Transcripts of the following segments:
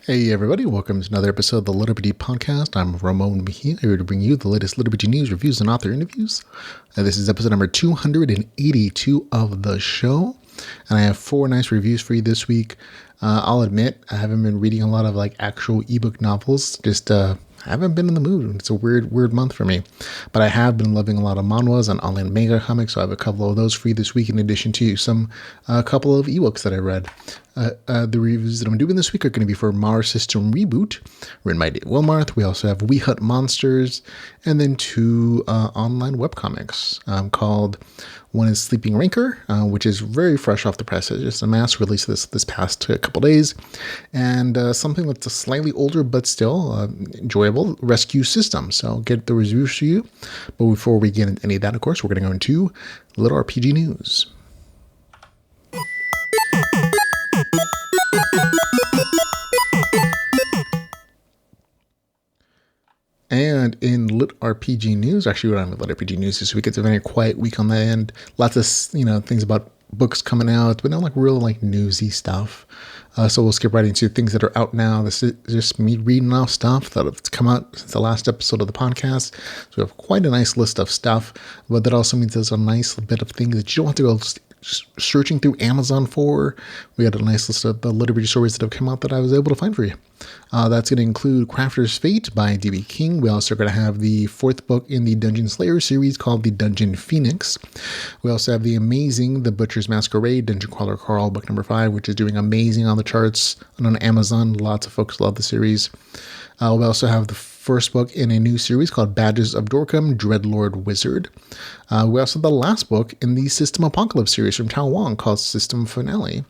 Hey everybody, welcome to another episode of the LitRPG podcast. I'm Ramon Mejia, here to bring you the latest LitRPG news, reviews, and author interviews. This is episode number 282 of the show, and I have 4 nice reviews for you this week. I'll admit, I haven't been reading a lot of actual ebook novels, just I haven't been in the mood. It's a weird month for me. But I have been loving a lot of manhwas and online manga comics, so I have a couple of those for you this week, in addition to a couple of ebooks that I read. The reviews that I'm doing this week are going to be for Mars System Reboot, written by Dave Wilmarth. We also have We Hunt Monsters, and then 2 online webcomics called one is Sleeping Ranker, which is very fresh off the press. It's just a mass release this past couple days. And something that's a slightly older but still enjoyable, Rescue System. So I'll get the reviews for you. But before we get into any of that, of course, we're going to go into LitRPG news. And in LitRPG news, actually, we're on LitRPG news this week. It's a very quiet week on that end. Lots of things about books coming out, but not real newsy stuff. So we'll skip right into things that are out now. This is just me reading off stuff that have come out since the last episode of the podcast. So we have quite a nice list of stuff, but that also means there's a nice bit of things that you don't have to go searching through Amazon for. We got a nice list of the LitRPG stories that have come out that I was able to find for you. That's going to include Crafter's Fate by D.B. King. We also are going to have the 4th book in the Dungeon Slayer series called The Dungeon Phoenix. We also have the amazing The Butcher's Masquerade, Dungeon Crawler Carl, book number 5, which is doing amazing on the charts and on Amazon. Lots of folks love the series. We also have the first book in a new series called Badges of Dorkham, Dreadlord Wizard. We also have the last book in the System Apocalypse series from Tao Wang called System Finale.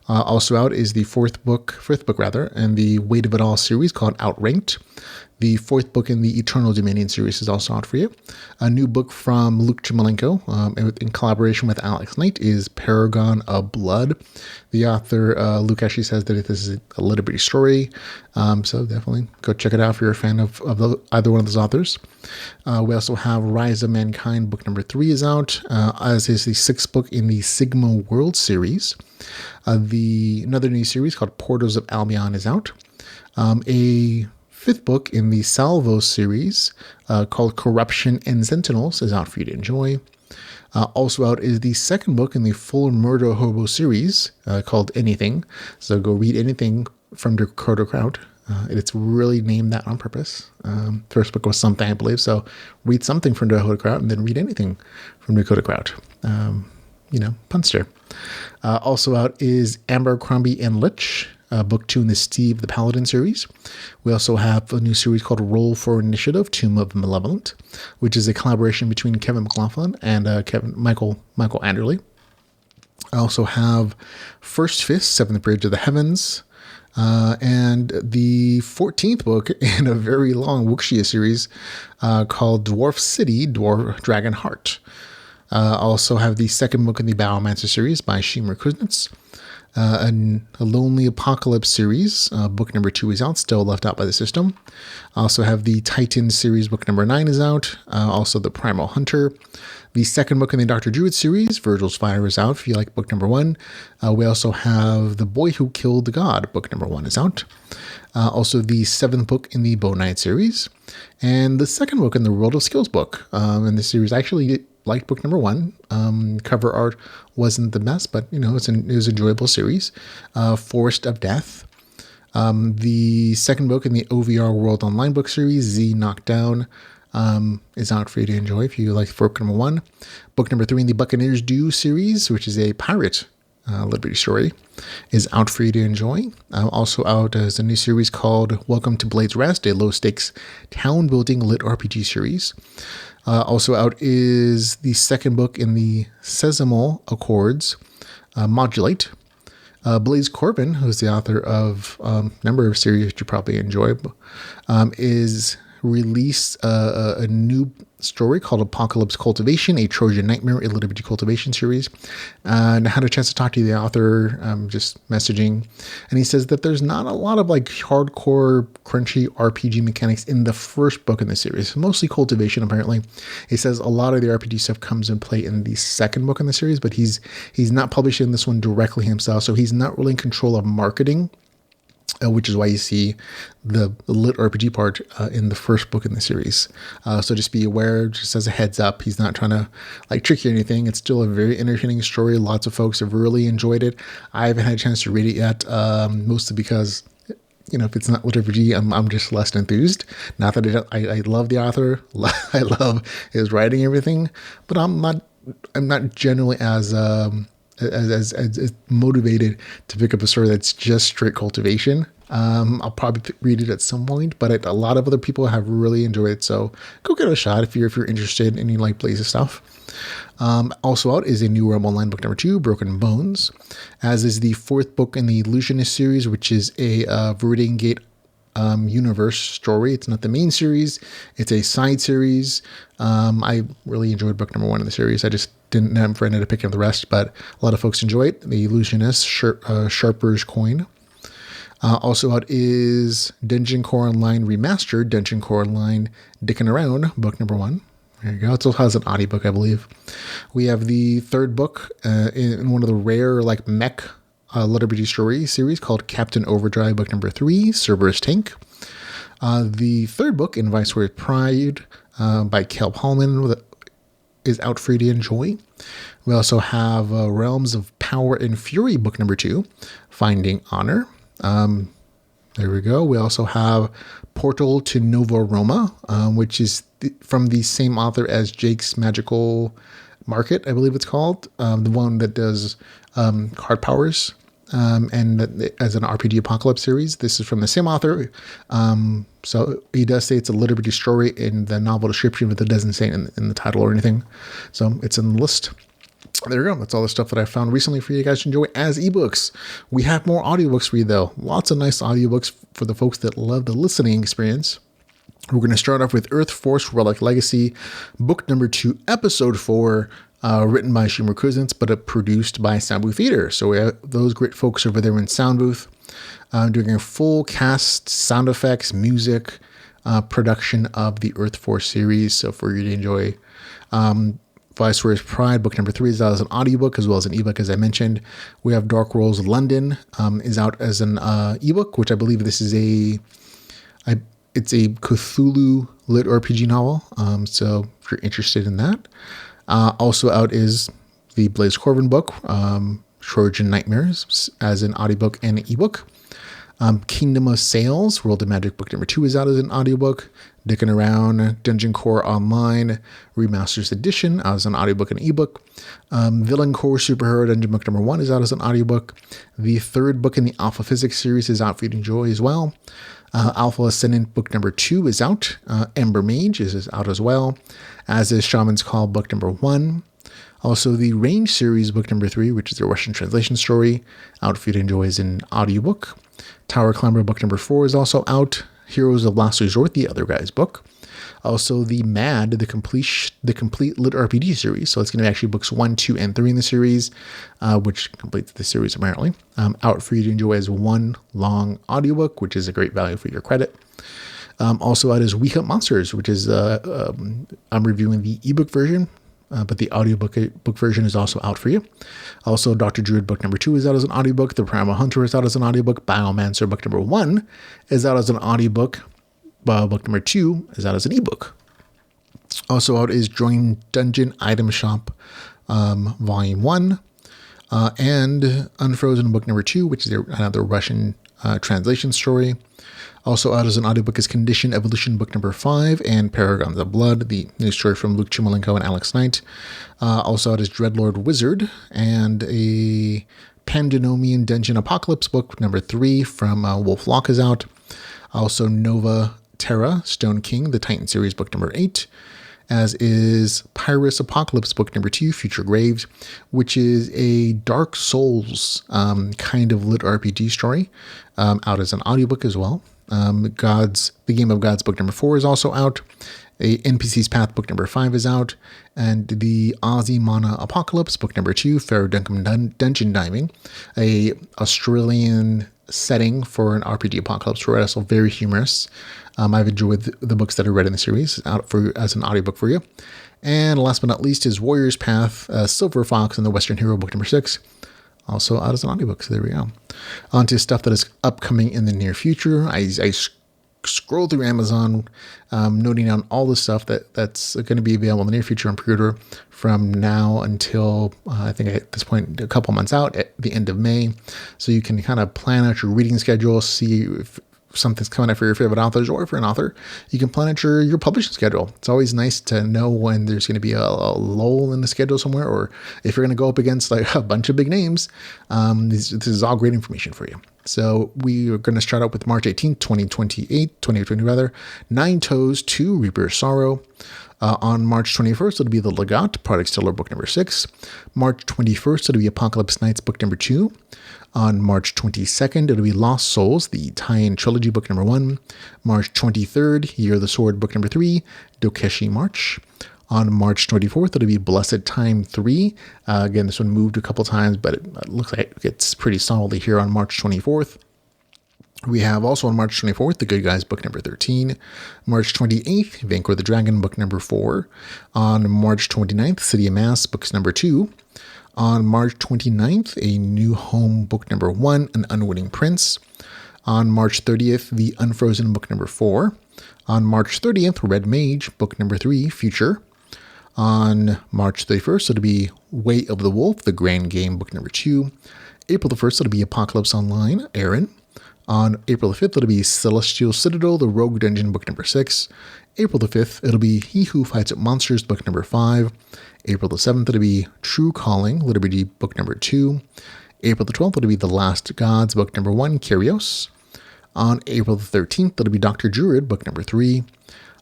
Also out is the fifth book in the Weight of It All series called Outranked. The 4th book in the Eternal Dominion series is also out for you. A new book from Luke Chmalenko in collaboration with Alex Knight is Paragon of Blood. The author, Luke, actually says that this is a LitRPG story. So definitely go check it out if you're a fan of either one of those authors. We also have Rise of Mankind, book number 3 is out, as is the 6th book in the Sigma World series. Another new series called Portals of Albion is out. A 5th book in the Salvo series called Corruption and Sentinels is out for you to enjoy. Also out is the 2nd book in the Full Murder Hobo series called Anything. So go read Anything from Dakota Kraut. It's really named that on purpose. First book was Something, I believe. So read Something from Dakota Kraut and then read Anything from Dakota Kraut. Punster. Also out is Abercrombie and Litch, book 2 in the Steve the Paladin series. We also have a new series called Roll for Initiative, Tomb of Malevolent, which is a collaboration between Kevin McLaughlin and Michael Anderle. I also have First Fist, Seventh Bridge of the Heavens, and the 14th book in a very long Wuxia series called Dwarf City, Dwarf Dragon Heart. Also have the 2nd book in the Biomancer series by Shimur Kuznets. A Lonely Apocalypse series, book number 2 is out, still left out by the system. Also have the Titan series, book number 9 is out. Also the Primal Hunter. The 2nd book in the Dr. Druid series, Virgil's Fire, is out if you like book number 1. We also have The Boy Who Killed the God, book number 1 is out. Also the 7th book in the Bow Knight series. And the 2nd book in the World of Skills book. In the series, actually liked book number 1. Cover art wasn't the best, but it was an enjoyable series. Forest of Death. The 2nd book in the OVR World Online book series, Z Knockdown, is out for you to enjoy if you like book number 1. Book number 3 in the Buccaneers Do series, which is a pirate LitRPG story, is out for you to enjoy. Also out is a new series called Welcome to Blade's Rest, a low-stakes town-building LitRPG series. Also out is the 2nd book in the Sesamal Accords, Modulate. Blaze Corbin, who's the author of a number of series that you probably enjoy, is released a new story called Apocalypse Cultivation, a Trojan Nightmare, a LitRPG cultivation series. And I had a chance to talk to the author, just messaging, and he says that there's not a lot of hardcore, crunchy RPG mechanics in the first book in the series, mostly cultivation apparently. He says a lot of the RPG stuff comes in play in the 2nd book in the series, but he's not publishing this one directly himself, so he's not really in control of marketing which is why you see the lit RPG part in the first book in the series. So just be aware, just as a heads up, he's not trying to like trick you or anything. It's still a very entertaining story. Lots of folks have really enjoyed it. I haven't had a chance to read it yet, mostly because, you know, if it's not lit RPG, I'm just less enthused. Not that I love the author, I love his writing, everything, but I'm not generally as motivated to pick up a story that's just straight cultivation. I'll probably read it at some point, but a lot of other people have really enjoyed it. So go give it a shot if you're interested in any like Blaze stuff. Also out is a new Realm Online book number 2, Broken Bones, as is the 4th book in the Illusionist series, which is a Viridian Gate universe story. It's not the main series, it's a side series. I really enjoyed book number 1 in the series. I just didn't have a friend to pick up the rest, but a lot of folks enjoy it. The Illusionist Sharper's Coin. Also out is Dungeon Core Online Remastered, Dungeon Core Online Dickin' Around, book number 1. There you go. It also has an audiobook, I believe. We have the 3rd book in one of the rare like mech LitRPG story series called Captain Overdrive, book number 3, Cerberus Tank. The 3rd book in Viceroy's Pride by Kel Paulman is out for you to enjoy. We also have Realms of Power and Fury, book number 2, Finding Honor. There we go. We also have Portal to Nova Roma, which is from the same author as Jake's Magical Market, I believe it's called. The one that does card powers and as an RPG Apocalypse series. This is from the same author. So he does say it's a LitRPG story in the novel description, but it doesn't say it in the title or anything. So it's in the list. There you go. That's all the stuff that I found recently for you guys to enjoy as ebooks. We have more audiobooks for you, though. Lots of nice audiobooks for the folks that love the listening experience. We're going to start off with Earth Force Relic Legacy, book number 2, episode 4, written by Schumer Cousins, but produced by Soundbooth Theater. So we have those great folks over there in Soundbooth doing a full cast, sound effects, music, production of the Earth Force series. So for you to enjoy. Viceroy's Pride, book number 3 is out as an audiobook as well as an ebook, as I mentioned. We have Dark Rolls London is out as an ebook, which I believe this is it's a Cthulhu lit RPG novel. So if you're interested in that. Also out is the Blaze Corvin book, Trojan Nightmares, as an audiobook and an ebook. Kingdom of Sales, World of Magic, book number 2 is out as an audiobook. Dickin' Around, Dungeon Core Online, Remasters Edition, out as an audiobook and ebook. Villain Core Superhero Dungeon, book number 1 is out as an audiobook. The 3rd book in the Alpha Physics series is out for you to enjoy as well. Alpha Ascendant, book number 2 is out. Ember Mage is out as well, as is Shaman's Call, book number 1. Also, the Range series, book number 3, which is the Russian translation story, out for you to enjoy as an audiobook. Tower Climber, book number 4 is also out. Heroes of Last Resort, the other guy's book. Also, the MAD, the complete lit RPG series. So it's going to be actually books 1, 2, and 3 in the series, which completes the series apparently. Out for you to enjoy as one long audiobook, which is a great value for your credit. Also out is We Hunt Monsters, which is I'm reviewing the ebook version. But the audiobook book version is also out for you. Also, Dr. Druid book number 2 is out as an audiobook. The Primal Hunter is out as an audiobook. Biomancer book number 1 is out as an audiobook. Book number 2 is out as an ebook. Also out is Join Dungeon Item Shop Volume 1 and Unfrozen book number 2, which is another Russian translation story. Also out as an audiobook is Condition Evolution book number 5 and Paragons of Blood, the new story from Luke Chimolenko and Alex Knight. Also out is Dreadlord Wizard and a Pandenomian Dungeon Apocalypse book number 3 from Wolf Locke is out. Also Nova Terra, Stone King, the Titan series book number 8. As is Pyrus Apocalypse book number 2, Future Graves, which is a Dark Souls kind of lit RPG story, out as an audiobook as well. The Game of Gods book number 4 is also out. A NPC's Path book number 5 is out. And the Aussie Mana Apocalypse book number 2, Pharaoh Dungeon Diving, a Australian setting for an RPG apocalypse story, also very humorous. I've enjoyed the books that I read in the series, out as an audiobook for you. And last but not least is Warrior's Path, Silver Fox and the Western Hero book number 6, also out as an audiobook. So there we go. On to stuff that is upcoming in the near future. I scroll through Amazon, noting down all the stuff that's going to be available in the near future on pre-order from now until I think at this point a couple months out at the end of May. So you can kind of plan out your reading schedule, see if something's coming up for your favorite authors, or if you're an author, you can plan out your publishing schedule. It's always nice to know when there's going to be a lull in the schedule somewhere, or if you're going to go up against like a bunch of big names. This is all great information for you. So we are going to start out with March 18th, 2020 rather, Nine Toes 2, Reaper's Sorrow. On March 21st, it'll be The Legat, Product Stellar, book number 6. March 21st, it'll be Apocalypse Nights, book number 2. On March 22nd, it'll be Lost Souls, the tie-in trilogy, book number 1. March 23rd, Year of the Sword, book number 3, Dokeshi March. On March 24th, it'll be Blessed Time 3. Again, this one moved a couple times, but it looks like it's pretty solidly here on March 24th. We have also on March 24th, The Good Guys, book number 13. March 28th, Vanquish the Dragon, book number 4. On March 29th, City of Mass, books number 2. On March 29th, A New Home, book number 1, An Unwitting Prince. On March 30th, The Unfrozen, book number 4. On March 30th, Red Mage, book number 3, Future. On March 31st, it'll be Way of the Wolf, The Grand Game, book number 2. April the 1st, it'll be Apocalypse Online, Aaron. On April the 5th, it'll be Celestial Citadel, The Rogue Dungeon, book number 6. April the 5th, it'll be He Who Fights at Monsters, book number 5. April the 7th, it'll be True Calling, LitRPG, book number 2. April the 12th, it'll be The Last Gods, book number 1, Kyrios. On April the 13th, it'll be Dr. Druid, book number 3.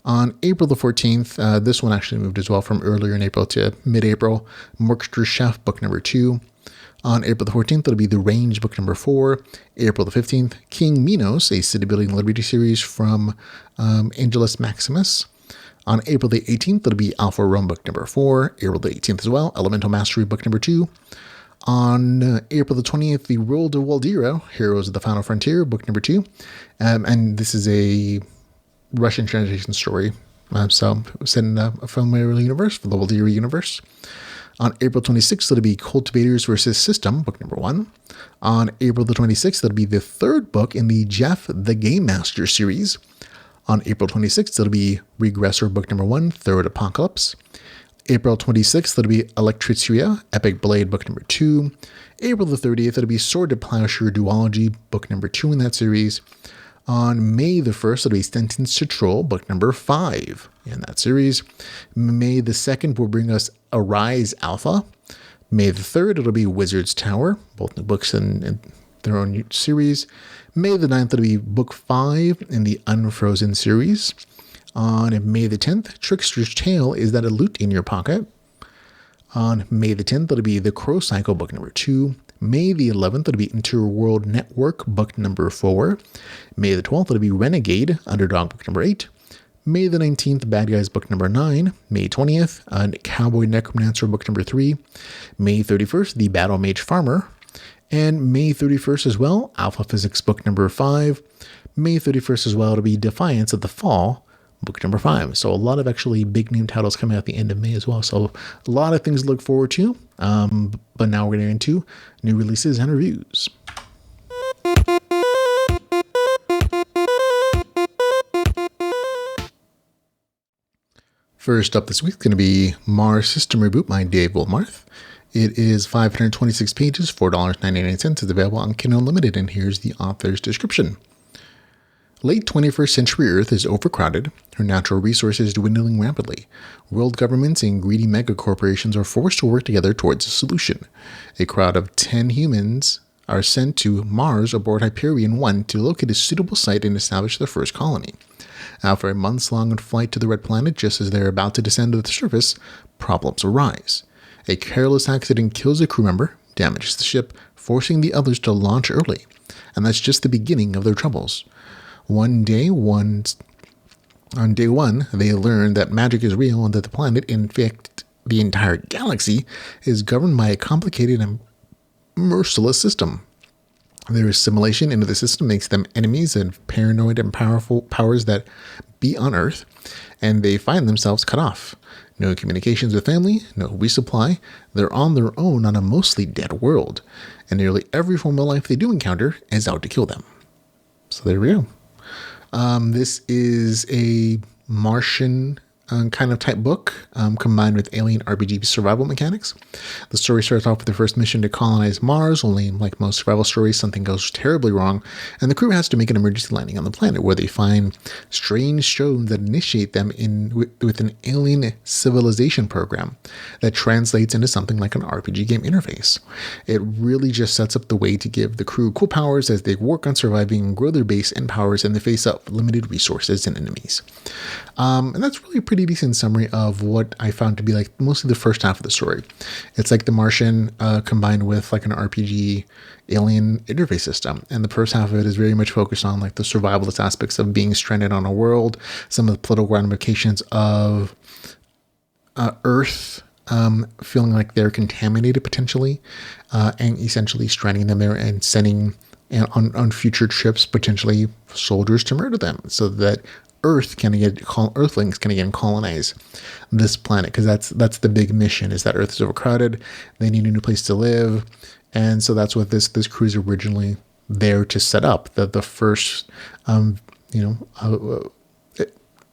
On April the 14th, this one actually moved as well from earlier in April to mid-April, Merkster Chef, book number 2. On April the 14th, it'll be The Range, book number 4. April the 15th, King Minos, a city-building LitRPG series from Angelus Maximus. On April the 18th, it'll be Alpha Rome, book number 4. April the 18th as well, Elemental Mastery, book number 2. On April the 20th, The World of Waldira, Heroes of the Final Frontier, book number 2. And this is a Russian translation story. So set in a familiar universe for the Waldira universe. On April 26th, it'll be Cultivators vs. System, book number 1. On April the 26th, it'll be the third book in the Jeff the Game Master series. On April 26th, it'll be Regressor, book number 1, Third Apocalypse. April 26th, it'll be Electricia, Epic Blade, book number 2. April the 30th, it'll be Sword to Plowshare Duology, book number 2 in that series. On May the 1st, it'll be Sentenced to Troll, book number 5 in that series. May the 2nd will bring us Arise Alpha. May the 3rd, it'll be Wizard's Tower, both new books in their own series. May the 9th, it'll be book 5 in the Unfrozen series. On May the 10th, Trickster's Tale, Is That a Loot in Your Pocket? On May the 10th, it'll be The Crow Cycle, book number 2. May the 11th, it'll be Interworld Network, book number 4. May the 12th, it'll be Renegade, Underdog, book number 8. May the 19th, Bad Guys, book number 9. May 20th, Cowboy Necromancer, book number 3. May 31st, The Battle Mage Farmer. And May 31st as well, Alpha Physics, book number 5. May 31st as well, it'll be Defiance of the Fall, book number 5. So a lot of actually big name titles coming out at the end of May as well. So a lot of things to look forward to. But now we're getting into new releases and reviews. First up this week is going to be Mars System Reboot by Dave Wilmarth. It is 526 pages, $4.99. It's available on Kindle Unlimited, and here's the author's description. Late 21st century Earth is overcrowded, her natural resources dwindling rapidly. World governments and greedy megacorporations are forced to work together towards a solution. A crowd of 10 humans are sent to Mars aboard Hyperion 1 to locate a suitable site and establish their first colony. After a months-long flight to the Red Planet, just as they are about to descend to the surface, problems arise. A careless accident kills a crew member, damages the ship, forcing the others to launch early. And that's just the beginning of their troubles. On day one, they learn that magic is real and that the planet, in fact, the entire galaxy, is governed by a complicated and merciless system. Their assimilation into the system makes them enemies and paranoid and powerful powers that be on Earth, and they find themselves cut off. No communications with family, no resupply. They're on their own on a mostly dead world, and nearly every form of life they do encounter is out to kill them. So there we go. This is a Martian kind of type book combined with alien RPG survival mechanics. The story starts off with the first mission to colonize Mars, only like most survival stories, something goes terribly wrong, and the crew has to make an emergency landing on the planet where they find strange stones that initiate them with an alien civilization program that translates into something like an RPG game interface. It really just sets up the way to give the crew cool powers as they work on surviving and grow their base and powers in the face of limited resources and enemies. And that's really a pretty decent summary of what I found to be like mostly the first half of the story. It's like the Martian combined with like an RPG alien interface system. And the first half of it is very much focused on like the survivalist aspects of being stranded on a world, some of the political ramifications of Earth feeling like they're contaminated potentially, and essentially stranding them there and sending on future trips potentially soldiers to murder them so that Earthlings can again colonize this planet, because that's the big mission, is that Earth is overcrowded. They need a new place to live, and so that's what this crew is originally there to set up. The first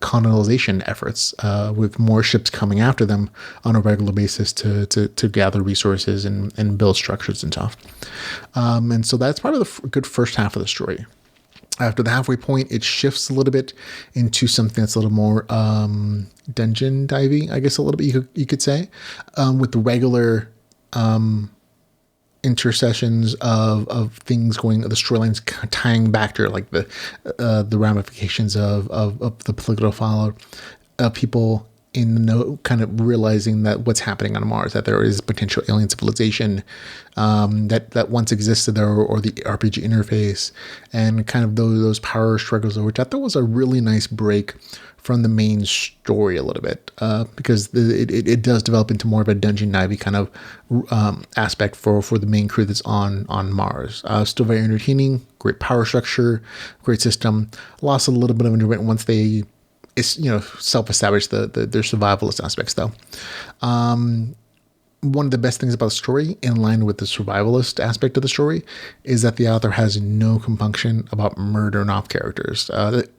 colonization efforts, with more ships coming after them on a regular basis to gather resources and build structures and stuff. And so that's probably the good first half of the story. After the halfway point, it shifts a little bit into something that's a little more dungeon diving, I guess, a little bit you could say, with the regular intercessions of things going, the storylines tying back to like the ramifications of the political fallout of people in the know, kind of realizing that what's happening on Mars, that there is potential alien civilization that once existed there, or the RPG interface, and kind of those power struggles, which I thought was a really nice break from the main story a little bit, because it does develop into more of a dungeon diving kind of aspect for the main crew that's on Mars. Still very entertaining, great power structure, great system. Lost a little bit of enjoyment once they self-establish their survivalist aspects, though. One of the best things about the story, in line with the survivalist aspect of the story, is that the author has no compunction about murdering off characters.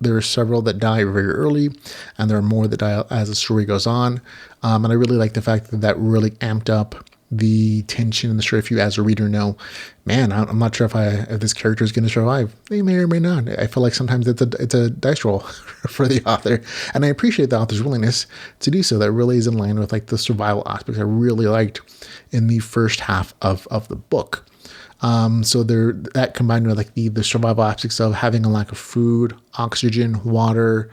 There are several that die very early, and there are more that die as the story goes on. And I really like the fact that really amped up the tension in the story. If you, as a reader, know, man, I'm not sure if this character is going to survive. They may or may not. I feel like sometimes it's a dice roll for the author, and I appreciate the author's willingness to do so. That really is in line with like the survival aspects I really liked in the first half of the book. So that combined with like the survival aspects of having a lack of food, oxygen, water,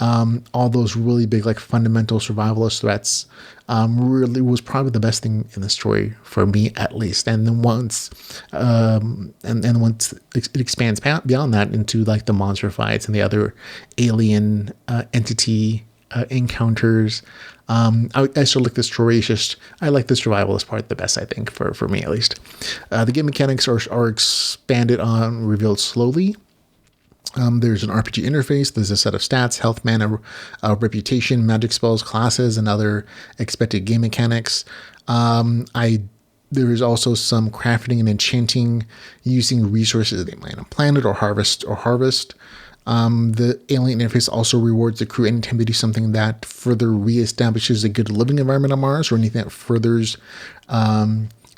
all those really big, like fundamental survivalist threats, really was probably the best thing in the story for me, at least. And then once it expands beyond that into like the monster fights and the other alien entity encounters, I still like the story. It's just I like the survivalist part the best, I think, for me at least. The game mechanics are expanded on, revealed slowly. There's an RPG interface. There's a set of stats, health, mana, reputation, magic spells, classes, and other expected game mechanics. There is also some crafting and enchanting using resources they might have planted or harvest. The alien interface also rewards the crew anytime they do something that further reestablishes a good living environment on Mars, or anything that furthers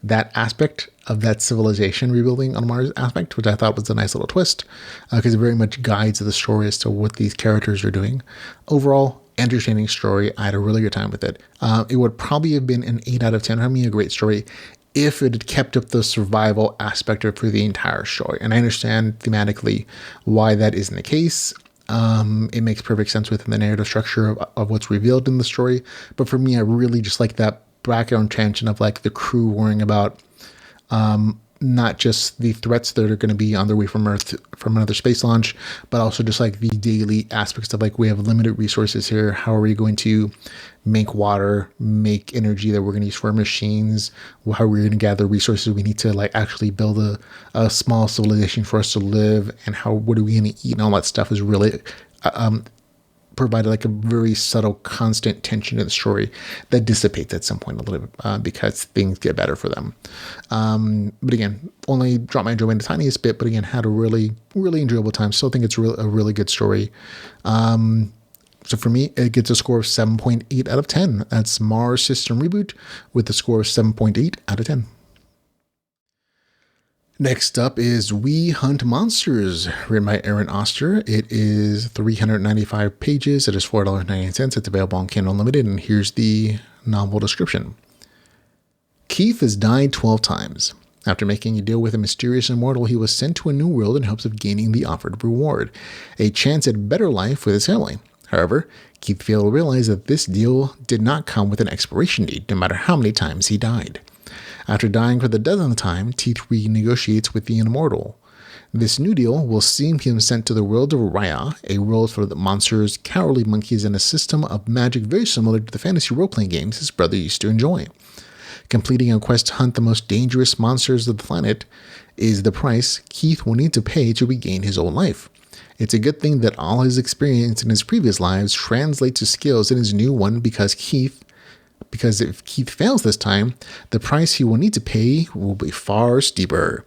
that aspect of that civilization rebuilding on Mars aspect, which I thought was a nice little twist, because it very much guides the story as to what these characters are doing. Overall, entertaining story. I had a really good time with it. It would probably have been an 8 out of 10. I mean, a great story if it had kept up the survival aspect of it for the entire story. And I understand thematically why that isn't the case. It makes perfect sense within the narrative structure of what's revealed in the story. But for me, I really just like that background tension of like the crew worrying about not just the threats that are going to be on their way from Earth from another space launch, but also just like the daily aspects of like, we have limited resources here. How are we going to make water, make energy that we're going to use for our machines? How are we going to gather resources we need to like actually build a small civilization for us to live? And what are we going to eat? And all that stuff is really provided like a very subtle, constant tension in the story that dissipates at some point a little bit because things get better for them. But again, only dropped my enjoyment the tiniest bit, but again, had a really, really enjoyable time. Still think it's a really good story. So for me, it gets a score of 7.8 out of 10. That's Mars System Reboot with a score of 7.8 out of 10. Next up is We Hunt Monsters, written by Aaron Oster. It is 395 pages. It is $4.99. It's available on Kindle Unlimited, and here's the novel description. Keith has died 12 times. After making a deal with a mysterious immortal, he was sent to a new world in hopes of gaining the offered reward, a chance at a better life with his family. However, Keith failed to realize that this deal did not come with an expiration date, no matter how many times he died. After dying for the 10th time, Keith renegotiates with the immortal. This new deal will see him sent to the world of Raya, a world full of monsters, cowardly monkeys, and a system of magic very similar to the fantasy role-playing games his brother used to enjoy. Completing a quest to hunt the most dangerous monsters of the planet is the price Keith will need to pay to regain his old life. It's a good thing that all his experience in his previous lives translate to skills in his new one because if Keith fails this time, the price he will need to pay will be far steeper.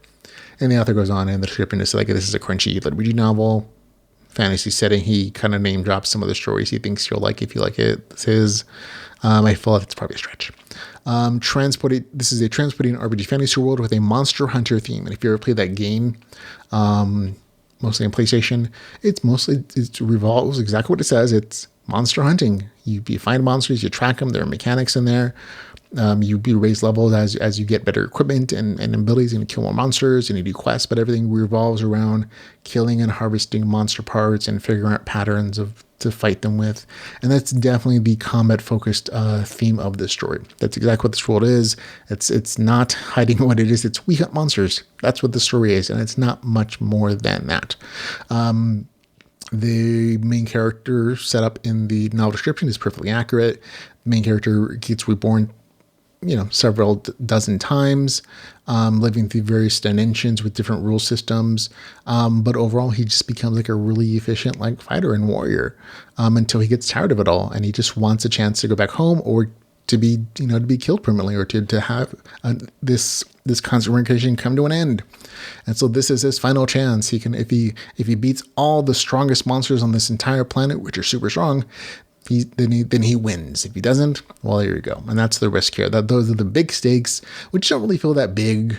And the author goes on in the description to say, like, this is a crunchy LitRPG novel, fantasy setting. He kind of name drops some of the stories he thinks you'll like if you like it. This is, I feel like it's probably a stretch. This is a transporting RPG fantasy world with a monster hunter theme. And if you ever played that game, mostly on PlayStation, it revolves exactly what it says. It's monster hunting. You find monsters, you track them. There are mechanics in there. You raise levels as you get better equipment and abilities, and you kill more monsters and you do quests, but everything revolves around killing and harvesting monster parts and figuring out patterns to fight them with. And that's definitely the combat focused theme of this story. That's exactly what this world is. It's not hiding what it is. It's we hunt monsters. That's what the story is, and it's not much more than that. The main character set up in the novel description is perfectly accurate. The main character gets reborn, several dozen times, living through various dimensions with different rule systems. But overall, he just becomes like a really efficient fighter and warrior until he gets tired of it all, and he just wants a chance to go back home or to be killed permanently, or to have this constant reincarnation come to an end. And so this is his final chance. He can, if he beats all the strongest monsters on this entire planet, which are super strong, then he wins. If he doesn't, well, there you go. And that's the risk here. Those are the big stakes, which don't really feel that big,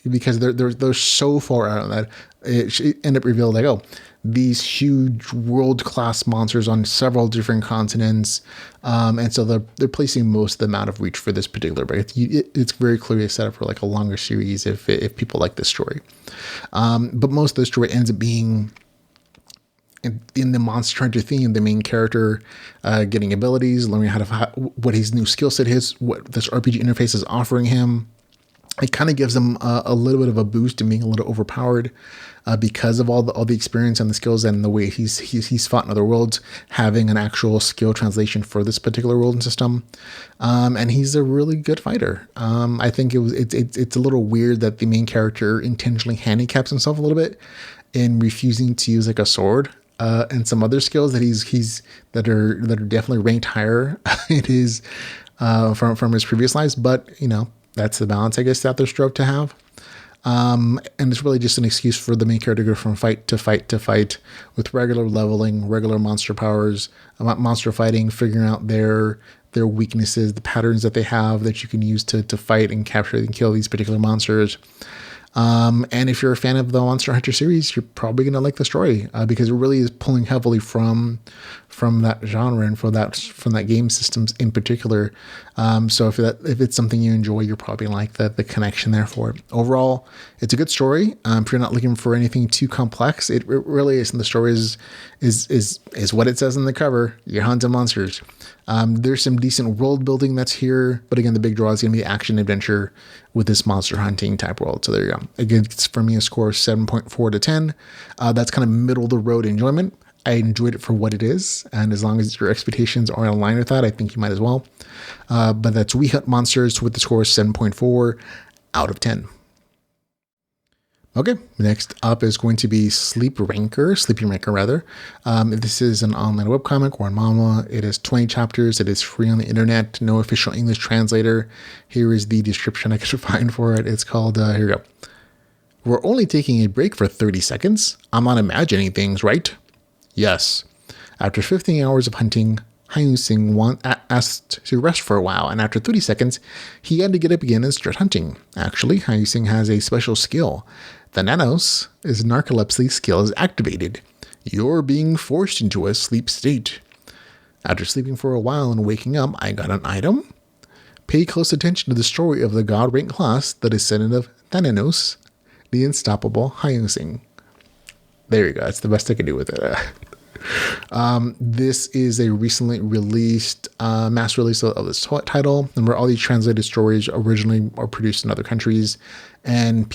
because they're so far out that it end up revealed these huge world-class monsters on several different continents, and so they're placing most of them out of reach for this particular break. It's very clearly set up for a longer series if people like this story. But most of the story ends up being in the monster hunter theme, the main character getting abilities, learning what his new skill set is, what this RPG interface is offering him. It kind of gives him a little bit of a boost and being a little overpowered because of all the experience and the skills and the way he's fought in other worlds, having an actual skill translation for this particular world and system. And he's a really good fighter. I think it's a little weird that the main character intentionally handicaps himself a little bit in refusing to use a sword. And some other skills that are definitely ranked higher in his from his previous lives, but that's the balance I guess that they're strove to have. And it's really just an excuse for the main character to go from fight to fight to fight with regular leveling, regular monster powers, monster fighting, figuring out their weaknesses, the patterns that they have that you can use to fight and capture and kill these particular monsters. And if you're a fan of the Monster Hunter series, you're probably going to like the story because it really is pulling heavily from that genre and from that game systems in particular. So if it's something you enjoy, you're probably going to like the connection there for it. Overall, it's a good story. If you're not looking for anything too complex, it really is. And the story is what it says on the cover. You're hunting monsters. There's some decent world building that's here, but again, the big draw is going to be action adventure with this monster hunting type world. So there you go. Again, it's for me a score of 7.4 to 10. That's kind of middle of the road enjoyment. I enjoyed it for what it is, and as long as your expectations are in line with that, I think you might as well. But that's We Hunt Monsters with the score of 7.4 out of 10. Okay, next up is going to be Sleeping Ranker rather. This is an online webcomic or manga. It is 20 chapters. It is free on the internet. No official English translator. Here is the description I could find for it. It's called, here we go. We're only taking a break for 30 seconds. I'm not imagining things, right? Yes. After 15 hours of hunting, Hyun-sing asked to rest for a while, and after 30 seconds, he had to get up again and start hunting. Actually, Hyun-sing has a special skill. The nanos, his narcolepsy skill, is activated. You're being forced into a sleep state. After sleeping for a while and waking up, I got an item. Pay close attention to the story of the god rank class, the descendant of Thananos, the unstoppable Hyun-sing. There you go. That's the best I can do with it. This is a recently released mass release of this title. Remember, all these translated stories originally are produced in other countries, and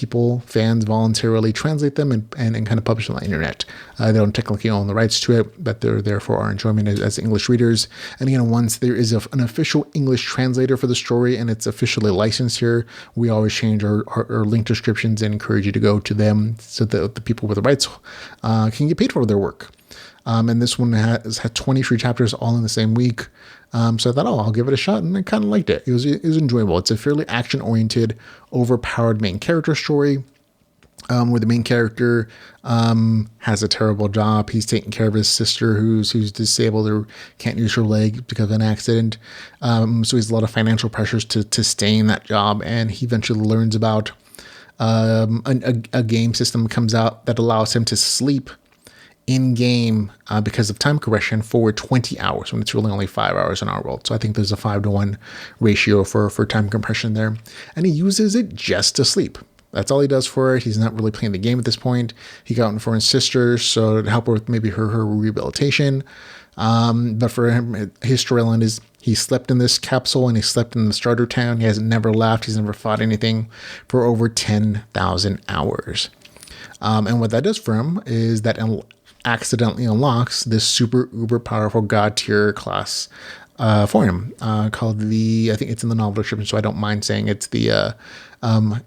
fans voluntarily translate them and kind of publish them on the internet. They don't technically own the rights to it, but they're there for our enjoyment as English readers. And again, once there is an official English translator for the story and it's officially licensed here, we always change our link descriptions and encourage you to go to them so that the people with the rights can get paid for their work. And this one has had 23 chapters all in the same week. So I thought, I'll give it a shot, and I kind of liked it. It was enjoyable. It's a fairly action-oriented, overpowered main character story, where the main character has a terrible job. He's taking care of his sister who's disabled or can't use her leg because of an accident. So he has a lot of financial pressures to stay in that job, and he eventually learns about a game system comes out that allows him to sleep in-game because of time compression for 20 hours when it's really only 5 hours in our world. So I think there's a 5-to-1 ratio for time compression there. And he uses it just to sleep. That's all he does for it. He's not really playing the game at this point. He got one for his sister, so to help her with maybe her rehabilitation. But for him, his storyline is he slept in this capsule and he slept in the starter town. He has never left. He's never fought anything for over 10,000 hours. And what that does for him is that accidentally unlocks this super uber powerful god tier class for him called I think it's in the novel description, so I don't mind saying it's the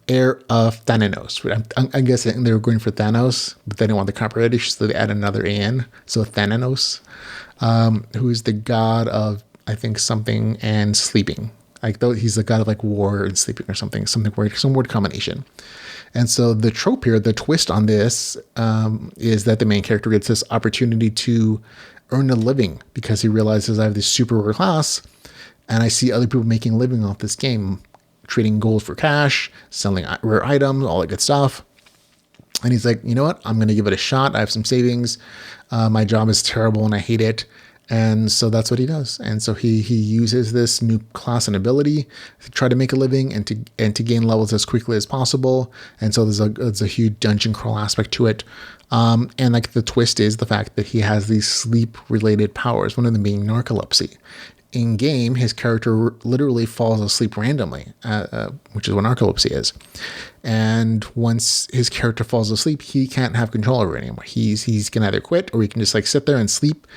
heir of Thananos. I'm guessing they were going for Thanos, but they didn't want the copyright issue, so they add another AN. So Thananos, who is the god of, I think, something and sleeping. Like, though he's the god of like war and sleeping or something weird, some word combination. And so the trope here, the twist on this, is that the main character gets this opportunity to earn a living because he realizes I have this super rare class, and I see other people making a living off this game, trading gold for cash, selling rare items, all that good stuff. And he's like, you know what? I'm going to give it a shot. I have some savings. My job is terrible and I hate it. And so that's what he does. And so he uses this new class and ability to try to make a living and to gain levels as quickly as possible. And so there's a huge dungeon crawl aspect to it. And like the twist is the fact that he has these sleep related powers, one of them being narcolepsy. In game, his character literally falls asleep randomly, which is what narcolepsy is. And once his character falls asleep, he can't have control over it anymore. He's can either quit or he can just like sit there and sleep.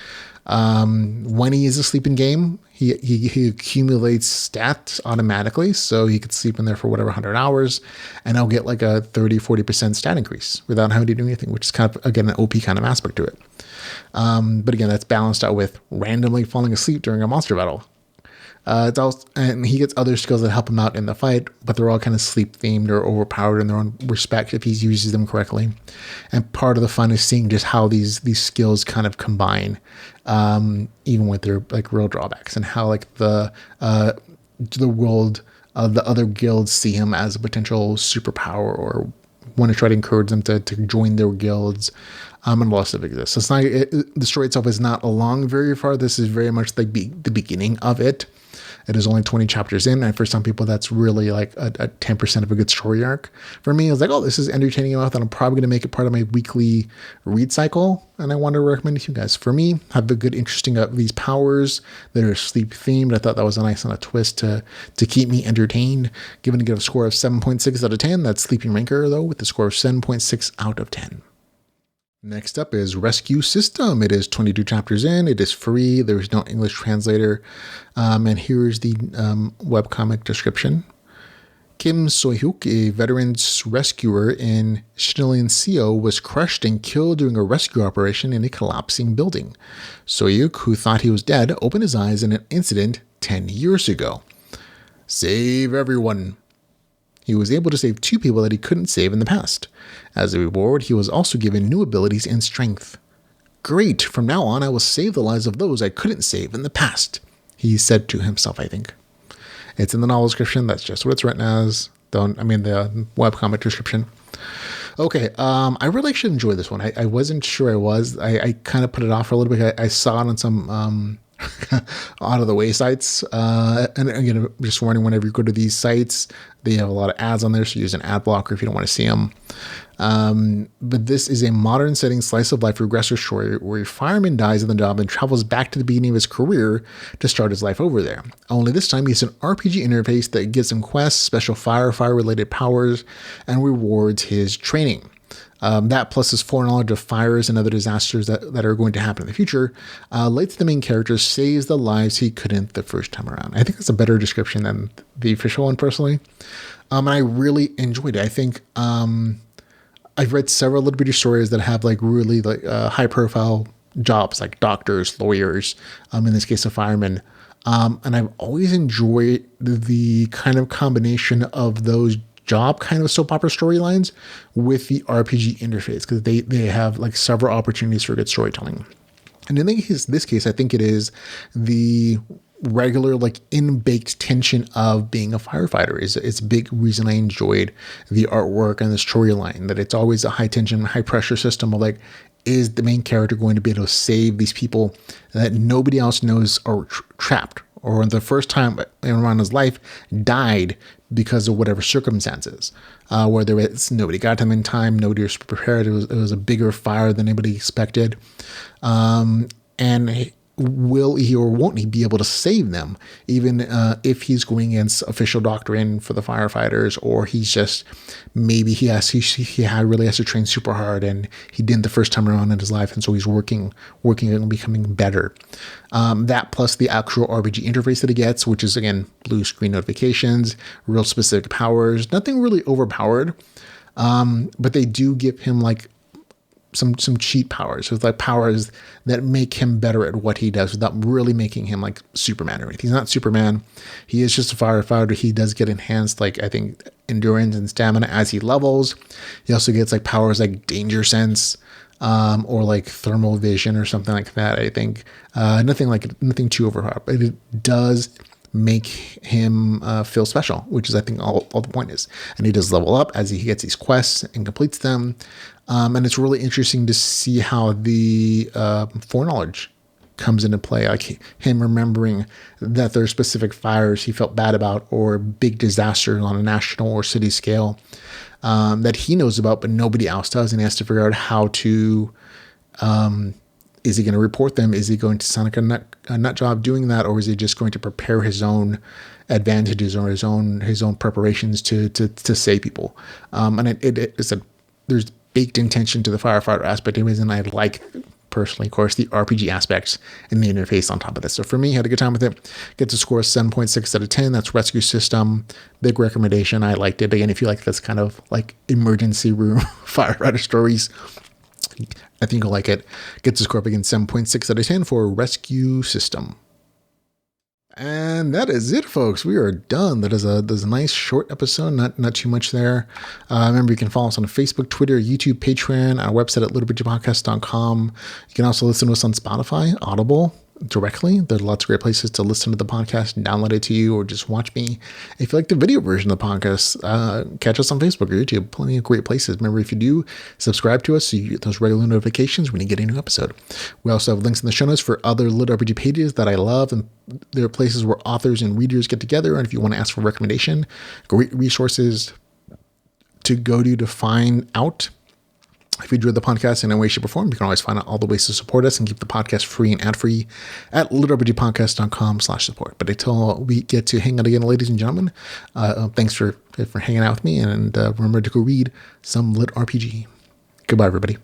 When he is asleep in game, he accumulates stats automatically. So he could sleep in there for whatever 100 hours and he'll get like a 30-40% stat increase without having to do anything, which is kind of, again, an OP kind of aspect to it. But again, that's balanced out with randomly falling asleep during a monster battle. It's also, and he gets other skills that help him out in the fight, but they're all kind of sleep themed or overpowered in their own respect if he uses them correctly. And part of the fun is seeing just how these skills kind of combine, even with their like real drawbacks, and how like the world of the other guilds see him as a potential superpower or want to try to encourage them to join their guilds. And all that stuff exists. So it's not the story itself is not along very far. This is very much like the beginning of it. It is only 20 chapters in, and for some people, that's really like a 10% of a good story arc. For me, I was like, oh, this is entertaining enough that I'm probably going to make it part of my weekly read cycle, and I want to recommend it to you guys. For me, have a good, interesting these powers that are sleep themed. I thought that was a nice twist to keep me entertained. Given a score of 7.6 out of 10. That's Sleeping Ranker, though, with a score of 7.6 out of 10. Next up is Rescue System. It is 22 chapters in. It is free. There is no English translator. And here's the webcomic description. Kim Sohyuk, a veteran's rescuer in Seo, was crushed and killed during a rescue operation in a collapsing building. Sohyuk, who thought he was dead, opened his eyes in an incident 10 years ago. Save everyone. He was able to save 2 people that he couldn't save in the past. As a reward, he was also given new abilities and strength. Great, from now on I will save the lives of those I couldn't save in the past, he said to himself, I think. It's in the novel description. That's just what it's written as. The webcomic description. Okay, I really actually enjoyed this one. I wasn't sure I was. I kind of put it off for a little bit. I saw it on some out of the way sites. And again, just warning, whenever you go to these sites, they have a lot of ads on there, so use an ad blocker if you don't want to see them. But this is a modern setting slice of life regressor story where a fireman dies in the job and travels back to the beginning of his career to start his life over there. Only this time he's an RPG interface that gives him quests, special firefighter related powers, and rewards his training. That plus his foreknowledge of fires and other disasters that are going to happen in the future, lets the main character saves the lives he couldn't the first time around. I think that's a better description than the official one personally. And I really enjoyed it. I think, I've read several little bitty stories that have like really like high profile jobs like doctors, lawyers, in this case, a fireman. And I've always enjoyed the kind of combination of those job kind of soap opera storylines with the RPG interface, because they have like several opportunities for good storytelling. And in this case, I think it is the regular like in-baked tension of being a firefighter is a big reason I enjoyed the artwork and the storyline, that it's always a high tension, high pressure system of like, is the main character going to be able to save these people that nobody else knows are trapped, or the first time around his life died because of whatever circumstances, whether it's nobody got him in time, nobody was prepared, it was a bigger fire than anybody expected, and will he or won't he be able to save them, even if he's going against official doctrine for the firefighters, or he's just maybe he really has to train super hard and he didn't the first time around in his life, and so he's working and becoming better. That plus the actual RPG interface that he gets, which is again blue screen notifications, real specific powers, nothing really overpowered, but they do give him like some cheat powers. So it's like powers that make him better at what he does without really making him like Superman or anything. He's not Superman. He is just a firefighter. He does get enhanced, like I think endurance and stamina as he levels. He also gets like powers like danger sense, or like thermal vision or something like that. I think nothing too overpowered, but it does make him feel special, which is I think all the point is. And he does level up as he gets these quests and completes them. And it's really interesting to see how the foreknowledge comes into play, like him remembering that there are specific fires he felt bad about, or big disasters on a national or city scale that he knows about, but nobody else does. And he has to figure out how to, is he going to report them? Is he going to sound like a nut job doing that? Or is he just going to prepare his own advantages or his own preparations to save people? And it's there's baked intention to the firefighter aspect of it, and I like personally, of course, the RPG aspects and the interface on top of this. So for me, had a good time with it. Get to score 7.6 out of 10. That's rescue system. Big recommendation. I liked it. Again, if you like this kind of like emergency room firefighter stories, I think you'll like it. Get to score up again 7.6 out of 10 for rescue system. And that is it, folks. We are done. That is a nice short episode. Not too much there. Remember, you can follow us on Facebook, Twitter, YouTube, Patreon, our website at LitRPGpodcast.com. You can also listen to us on Spotify, Audible, directly. There's lots of great places to listen to the podcast and download it to you, or just watch me. If you like the video version of the podcast, catch us on Facebook or YouTube. Plenty of great places. Remember, if you do, subscribe to us so you get those regular notifications when you get a new episode. We also have links in the show notes for other LitRPG pages that I love, and there are places where authors and readers get together. And if you want to ask for a recommendation, great resources to go to find out. If you enjoyed the podcast in any way, shape, or form, you can always find out all the ways to support us and keep the podcast free and ad-free at litrpgpodcast.com/support. But until we get to hang out again, ladies and gentlemen, thanks for hanging out with me, and remember to go read some Lit RPG. Goodbye, everybody.